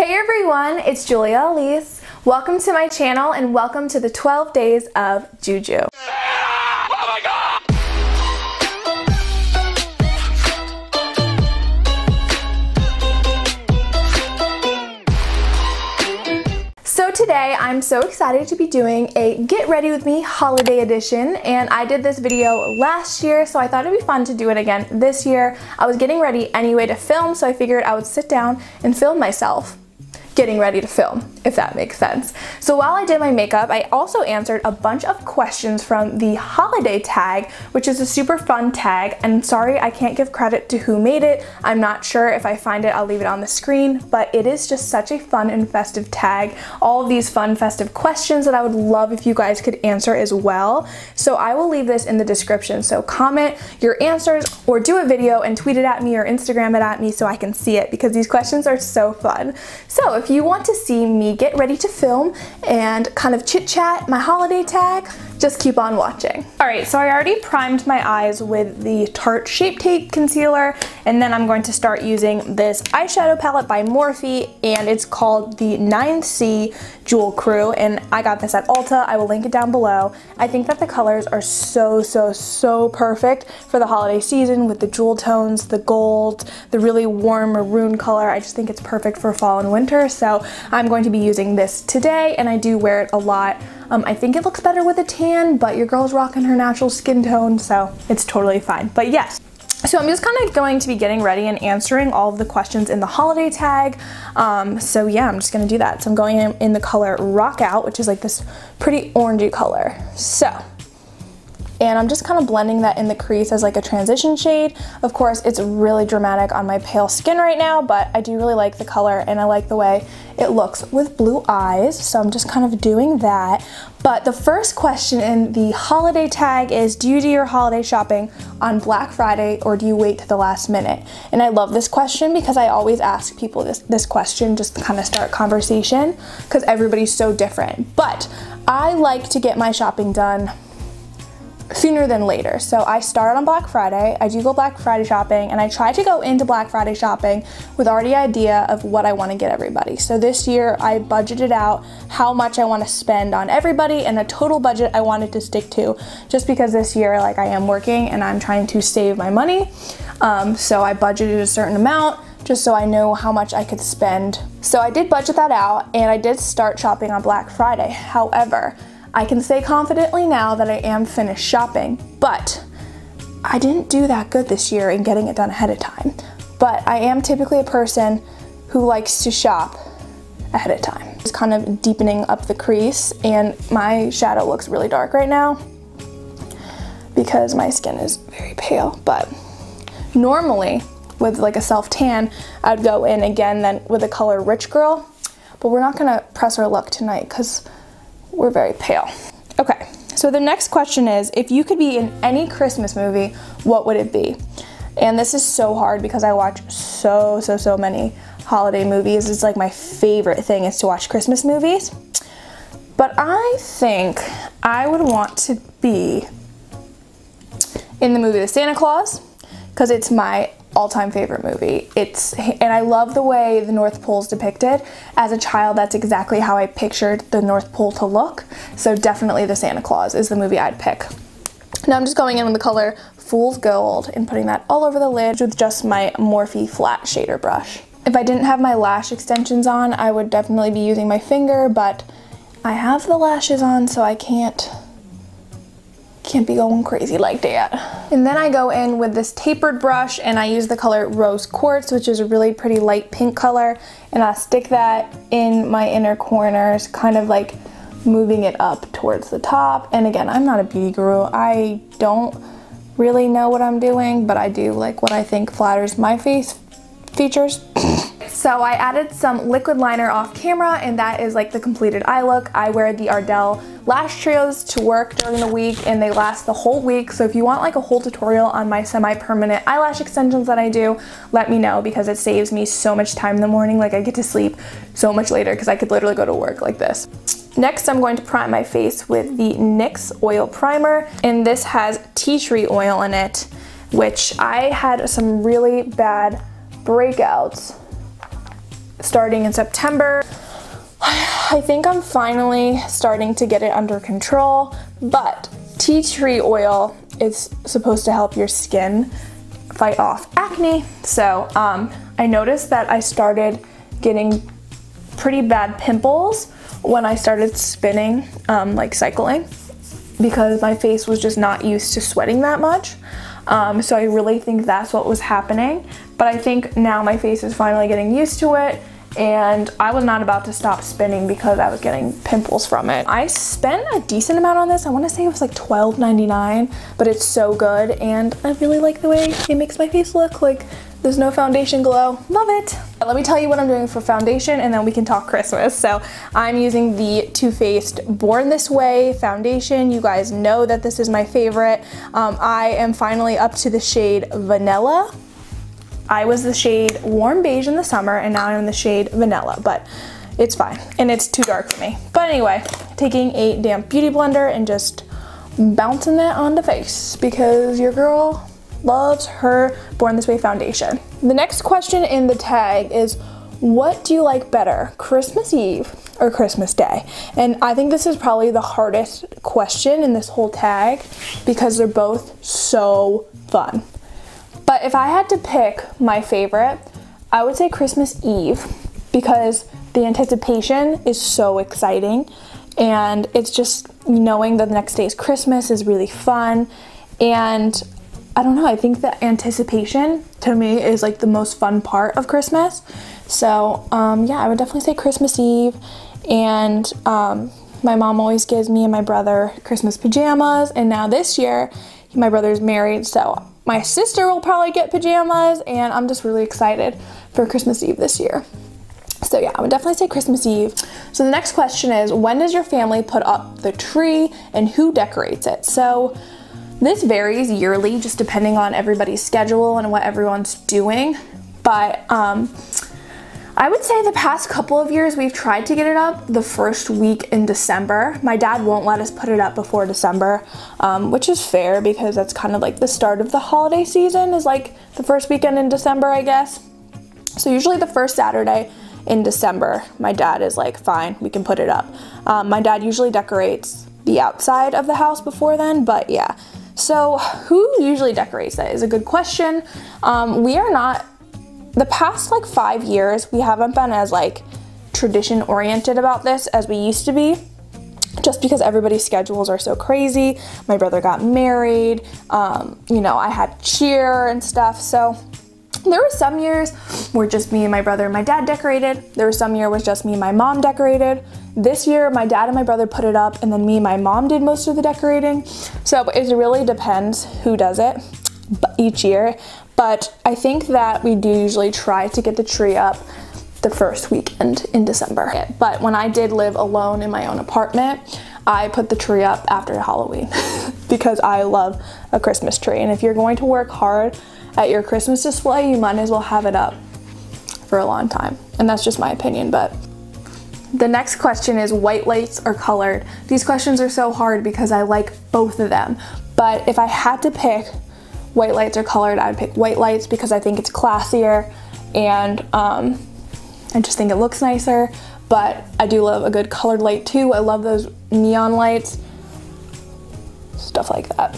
Hey everyone, it's Julia Elise. Welcome to my channel and welcome to the 12 days of Juju. Oh my God! So today I'm so excited to be doing a Get Ready With Me holiday edition, and I did this video last year, so I thought it'd be fun to do it again this year. I was getting ready anyway to film, so I figured I would sit down and film myself getting ready to film, if that makes sense. So while I did my makeup, I also answered a bunch of questions from the holiday tag, which is a super fun tag, and sorry I can't give credit to who made it. I'm not sure. If I find it, I'll leave it on the screen, but it is just such a fun and festive tag. All of these fun festive questions that I would love if you guys could answer as well. So I will leave this in the description, so comment your answers or do a video and tweet it at me or Instagram it at me so I can see it, because these questions are so fun. So if you want to see me get ready to film and kind of chit chat my holiday tag, just keep on watching. Alright, so I already primed my eyes with the Tarte Shape Tape Concealer, and then I'm going to start using this eyeshadow palette by Morphe, and it's called the 9C Jewel Crew, and I got this at Ulta. I will link it down below. I think that the colors are so perfect for the holiday season with the jewel tones, the gold, the really warm maroon color. I just think it's perfect for fall and winter, so I'm going to be using this today, and I do wear it a lot. I think it looks better with a tan, but your girl's rocking her natural skin tone, so it's totally fine. But yes, so I'm just kind of going to be getting ready and answering all of the questions in the holiday tag. So yeah, I'm just gonna do that. So I'm going in the color Rock Out, which is like this pretty orangey color. And I'm just kind of blending that in the crease as like a transition shade. Of course, it's really dramatic on my pale skin right now, but I do really like the color and I like the way it looks with blue eyes. So I'm just kind of doing that. But the first question in the holiday tag is, do you do your holiday shopping on Black Friday or do you wait to the last minute? And I love this question because I always ask people this question just to kind of start conversation, because everybody's so different. But I like to get my shopping done sooner than later. So I start on Black Friday, I do go Black Friday shopping, and I try to go into Black Friday shopping with already an idea of what I want to get everybody. So this year I budgeted out how much I want to spend on everybody and a total budget I wanted to stick to, just because this year like I am working and I'm trying to save my money. So I budgeted a certain amount just so I know how much I could spend. So I did budget that out and I did start shopping on Black Friday. However, I can say confidently now that I am finished shopping, but I didn't do that good this year in getting it done ahead of time. But I am typically a person who likes to shop ahead of time. Just kind of deepening up the crease, and my shadow looks really dark right now because my skin is very pale. But normally with like a self tan, I'd go in again then with the color Rich Girl, but we're not gonna press our luck tonight because we're very pale. Okay, so the next question is, if you could be in any Christmas movie, what would it be? And this is so hard because I watch so many holiday movies. It's like my favorite thing is to watch Christmas movies. But I think I would want to be in the movie The Santa Claus, because it's my all-time favorite movie. And I love the way the North Pole is depicted. As a child, that's exactly how I pictured the North Pole to look. So definitely The Santa Claus is the movie I'd pick. Now I'm just going in with the color Fool's Gold and putting that all over the lid with just my Morphe flat shader brush. If I didn't have my lash extensions on, I would definitely be using my finger, but I have the lashes on, so I can't be going crazy like that. And then I go in with this tapered brush and I use the color Rose Quartz, which is a really pretty light pink color, and I stick that in my inner corners, kind of like moving it up towards the top. And again, I'm not a beauty guru. I don't really know what I'm doing, but I do like what I think flatters my face features. So I added some liquid liner off camera, and that is like the completed eye look. I wear the Ardell lash trios to work during the week, and they last the whole week. So if you want like a whole tutorial on my semi-permanent eyelash extensions that I do, let me know, because it saves me so much time in the morning. Like I get to sleep so much later because I could literally go to work like this. Next, I'm going to prime my face with the NYX Oil Primer, and this has tea tree oil in it, which I had some really bad breakouts starting in September. I think I'm finally starting to get it under control, but tea tree oil is supposed to help your skin fight off acne. So I noticed that I started getting pretty bad pimples when I started spinning, like cycling, because my face was just not used to sweating that much. So I really think that's what was happening. But I think now my face is finally getting used to it, and I was not about to stop spinning because I was getting pimples from it. I spent a decent amount on this. I want to say it was like $12.99, but it's so good, and I really like the way it makes my face look like there's no foundation glow. Love it. Let me tell you what I'm doing for foundation, and then we can talk Christmas. So I'm using the Too Faced Born This Way foundation. You guys know that this is my favorite. I am finally up to the shade Vanilla. I was the shade Warm Beige in the summer, and now I'm in the shade Vanilla, but it's fine, and it's too dark for me. But anyway, taking a damp beauty blender and just bouncing that on the face because your girl loves her Born This Way foundation. The next question in the tag is, what do you like better, Christmas Eve or Christmas Day? And I think this is probably the hardest question in this whole tag because they're both so fun. But if I had to pick my favorite, I would say Christmas Eve because the anticipation is so exciting, and it's just knowing that the next day is Christmas is really fun. And I don't know, I think the anticipation to me is like the most fun part of Christmas. So yeah, I would definitely say Christmas Eve. And my mom always gives me and my brother Christmas pajamas, and now this year my brother's married, so my sister will probably get pajamas, and I'm just really excited for Christmas Eve this year. So yeah, I would definitely say Christmas Eve. So the next question is, when does your family put up the tree and who decorates it? So this varies yearly, just depending on everybody's schedule and what everyone's doing. But I would say the past couple of years we've tried to get it up the first week in December. My dad won't let us put it up before December, which is fair because that's kind of like the start of the holiday season, is like the first weekend in December, I guess. So usually the first Saturday in December, my dad is like, fine, we can put it up. My dad usually decorates the outside of the house before then, but yeah. So who usually decorates it is a good question. We are not, the past like 5 years, we haven't been as like tradition oriented about this as we used to be, just because everybody's schedules are so crazy. My brother got married, you know, I had cheer and stuff. So there were some years where just me and my brother and my dad decorated. There were some years was just me and my mom decorated. This year, my dad and my brother put it up, and then me and my mom did most of the decorating. So it really depends who does it each year. But I think that we do usually try to get the tree up the first weekend in December. But when I did live alone in my own apartment, I put the tree up after Halloween because I love a Christmas tree. And if you're going to work hard at your Christmas display, you might as well have it up for a long time. And that's just my opinion. But the next question is, white lights or colored? These questions are so hard because I like both of them. But if I had to pick white lights or colored, I would pick white lights because I think it's classier, and I just think it looks nicer. But I do love a good colored light too. I love those neon lights, stuff like that.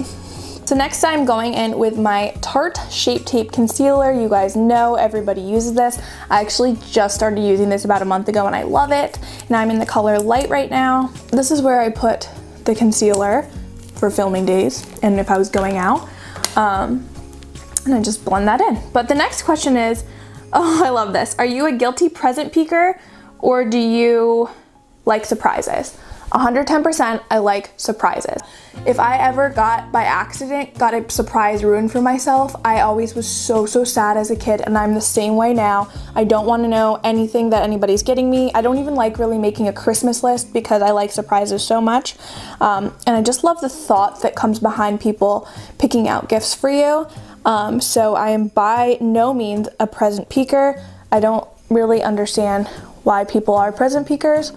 So next I'm going in with my Tarte Shape Tape Concealer. You guys know everybody uses this. I actually just started using this about a month ago and I love it. Now I'm in the color Light right now. This is where I put the concealer for filming days and if I was going out. And I just blend that in. But the next question is, oh, I love this. Are you a guilty present peeker or do you like surprises? 110% I like surprises. If I ever got a surprise ruined for myself, I always was so sad as a kid, and I'm the same way now. I don't want to know anything that anybody's getting me. I don't even like really making a Christmas list because I like surprises so much. And I just love the thought that comes behind people picking out gifts for you. So I am by no means a present peeker. I don't really understand why people are present peekers.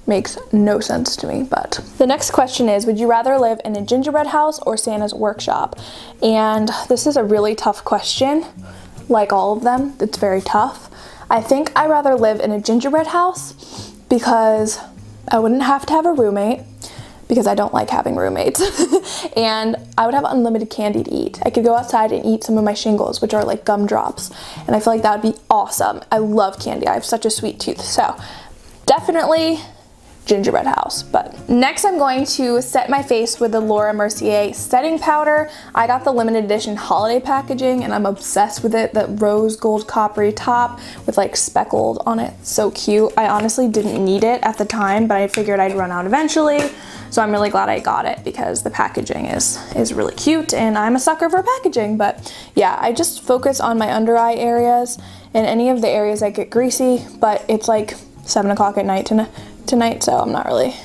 Makes no sense to me. But the next question is, would you rather live in a gingerbread house or Santa's workshop? And this is a really tough question. Like all of them, it's very tough. I think I'd rather live in a gingerbread house because I wouldn't have to have a roommate, because I don't like having roommates. And I would have unlimited candy to eat. I could go outside and eat some of my shingles, which are like gumdrops. And I feel like that would be awesome. I love candy. I have such a sweet tooth. So definitely gingerbread house. But next I'm going to set my face with the Laura Mercier setting powder. I got the limited edition holiday packaging and I'm obsessed with it. The rose gold coppery top with like speckled on it. So cute. I honestly didn't need it at the time, but I figured I'd run out eventually. So I'm really glad I got it because the packaging is really cute and I'm a sucker for packaging. But yeah, I just focus on my under eye areas and any of the areas that get greasy, but it's like 7 o'clock at night tonight, so I'm not really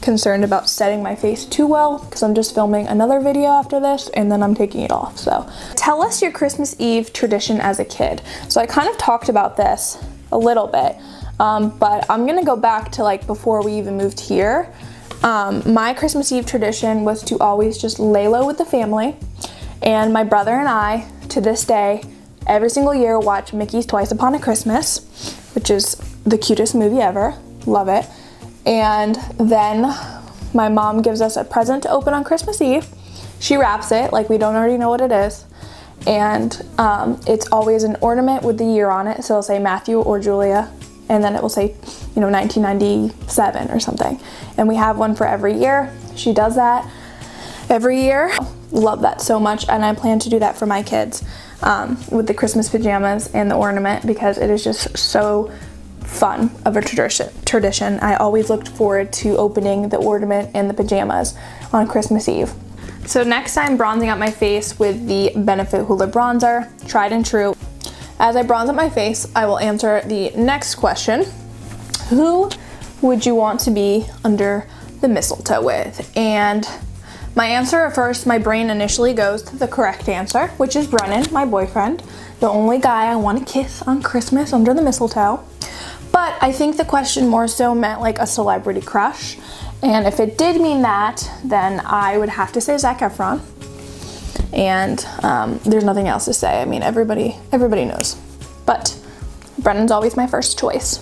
concerned about setting my face too well because I'm just filming another video after this and then I'm taking it off. So tell us your Christmas Eve tradition as a kid. So I kind of talked about this a little bit, but I'm gonna go back to like before we even moved here. My Christmas Eve tradition was to always just lay low with the family, and my brother and I, to this day, every single year watch Mickey's Twice Upon a Christmas, which is the cutest movie ever. Love it. And then my mom gives us a present to open on Christmas Eve. She wraps it like we don't already know what it is. And it's always an ornament with the year on it. So it'll say Matthew or Julia, and then it will say, you know, 1997 or something. And we have one for every year. She does that every year. Love that so much, and I plan to do that for my kids with the Christmas pajamas and the ornament because it is just so fun of a tradition. I always looked forward to opening the ornament and the pajamas on Christmas Eve. So next I'm bronzing up my face with the Benefit Hoola bronzer, tried and true. As I bronze up my face, I will answer the next question. Who would you want to be under the mistletoe with? And my answer at first, my brain initially goes to the correct answer, which is Brennan, my boyfriend, the only guy I want to kiss on Christmas under the mistletoe. But I think the question more so meant like a celebrity crush. And if it did mean that, then I would have to say Zac Efron. And there's nothing else to say. I mean, everybody knows. But Brennan's always my first choice.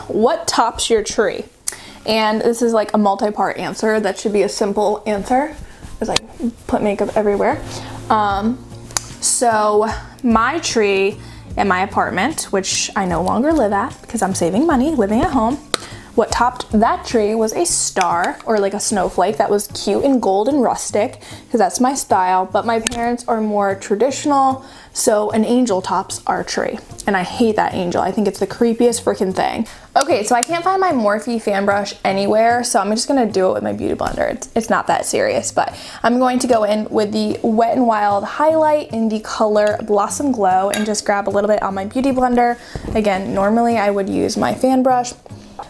What tops your tree? And this is like a multi-part answer that should be a simple answer. It's like put makeup everywhere. So my tree in my apartment, which I no longer live at because I'm saving money living at home, what topped that tree was a star, or like a snowflake that was cute and gold and rustic, because that's my style, but my parents are more traditional, so an angel tops our tree. And I hate that angel. I think it's the creepiest freaking thing. Okay, so I can't find my Morphe fan brush anywhere, so I'm just gonna do it with my Beauty Blender. It's not that serious, but I'm going to go in with the Wet n Wild highlight in the color Blossom Glow and just grab a little bit on my Beauty Blender. Again, normally I would use my fan brush.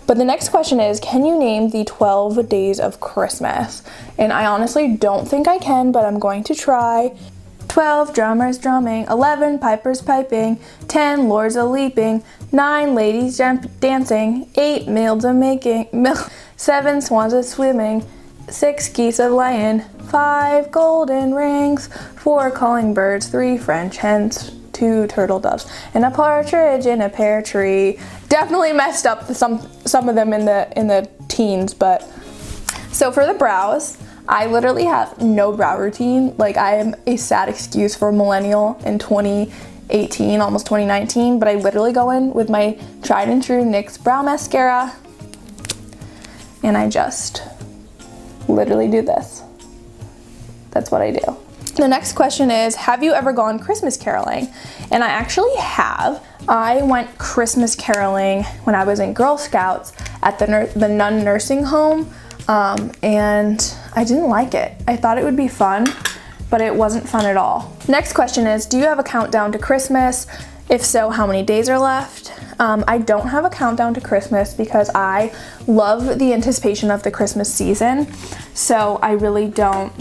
But the next question is, can you name the 12 days of Christmas? And I honestly don't think I can, but I'm going to try. 12 drummers drumming, 11 pipers piping, 10 lords a leaping, 9 ladies dancing, 8 maids a making, 7 swans a swimming, 6 geese a laying, 5 golden rings, 4 calling birds, 3 French hens, 2 turtle doves, and a partridge in a pear tree. Definitely messed up some of them in the teens, but so for the brows, I literally have no brow routine. Like, I am a sad excuse for a millennial in 2018, almost 2019, but I literally go in with my tried and true NYX brow mascara and I just literally do this. That's what I do. The next question is, have you ever gone Christmas caroling? And I actually have. I went Christmas caroling when I was in Girl Scouts at the nun nursing home, and I didn't like it. I thought it would be fun, but it wasn't fun at all. Next question is, do you have a countdown to Christmas? If so, how many days are left? I don't have a countdown to Christmas because I love the anticipation of the Christmas season, so I really don't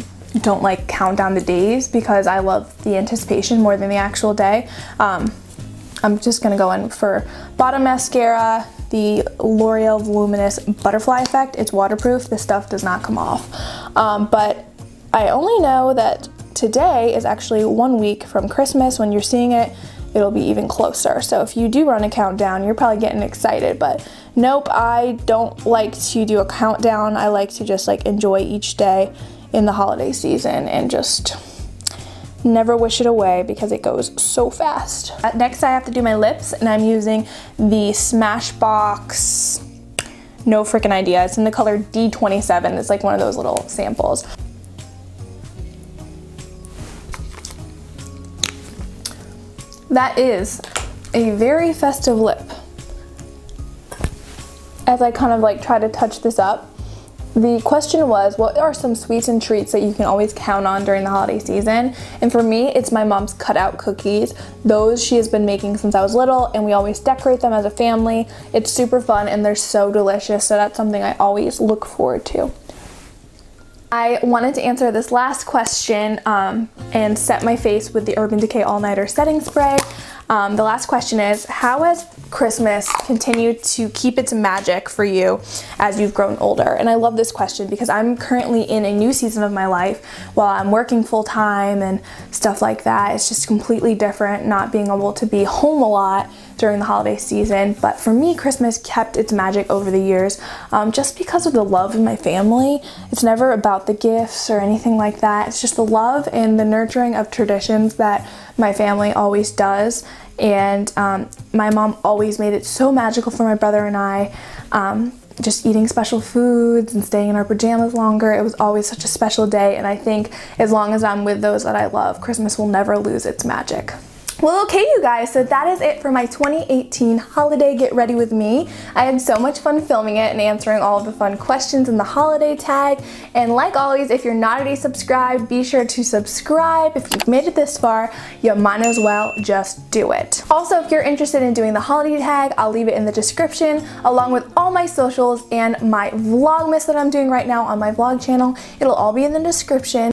like count down the days because I love the anticipation more than the actual day. I'm just gonna go in for bottom mascara, the L'Oreal Voluminous Butterfly Effect. It's waterproof, this stuff does not come off. But I only know that today is actually 1 week from Christmas when you're seeing it, it'll be even closer. So if you do run a countdown, you're probably getting excited, but nope, I don't like to do a countdown. I like to just like enjoy each day in the holiday season and just never wish it away because it goes so fast. Next I have to do my lips, and I'm using the Smashbox, no freaking idea. It's in the color D27. It's like one of those little samples. That is a very festive lip. As I kind of like try to touch this up, the question was, what are some sweets and treats that you can always count on during the holiday season? And for me, it's my mom's cutout cookies. Those she has been making since I was little, and we always decorate them as a family. It's super fun and they're so delicious, so that's something I always look forward to. I wanted to answer this last question and set my face with the Urban Decay All Nighter Setting Spray. The last question is, how has Christmas continued to keep its magic for you as you've grown older? And I love this question because I'm currently in a new season of my life while I'm working full-time and stuff like that. It's just completely different not being able to be home a lot during the holiday season. But for me, Christmas kept its magic over the years just because of the love of my family. It's never about the gifts or anything like that. It's just the love and the nurturing of traditions that my family always does. And my mom always made it so magical for my brother and I. Just eating special foods and staying in our pajamas longer. It was always such a special day, and I think as long as I'm with those that I love, Christmas will never lose its magic. Well, okay, you guys, so that is it for my 2018 holiday Get Ready With Me. I had so much fun filming it and answering all of the fun questions in the holiday tag. And like always, if you're not already subscribed, be sure to subscribe. If you've made it this far, you might as well just do it. Also, if you're interested in doing the holiday tag, I'll leave it in the description, along with all my socials and my Vlogmas that I'm doing right now on my vlog channel. It'll all be in the description.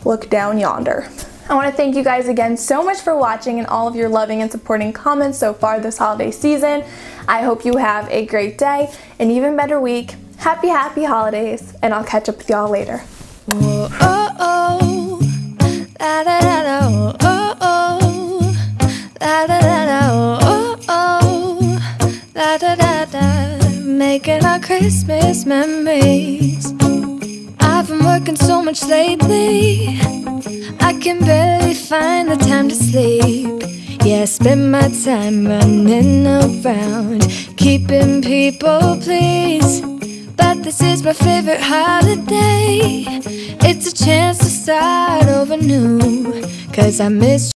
Look down yonder. I want to thank you guys again so much for watching and all of your loving and supporting comments so far this holiday season. I hope you have a great day, an even better week. Happy holidays, and I'll catch up with y'all later. Whoa, oh, oh. Da, da, da, da, oh, oh. Da, da, da, da, oh, oh. Da, da, da, da. Making our Christmas memories. I've been working so much lately, I can barely find the time to sleep. Yeah, I spend my time running around, keeping people pleased. But this is my favorite holiday. It's a chance to start over new, 'cause I miss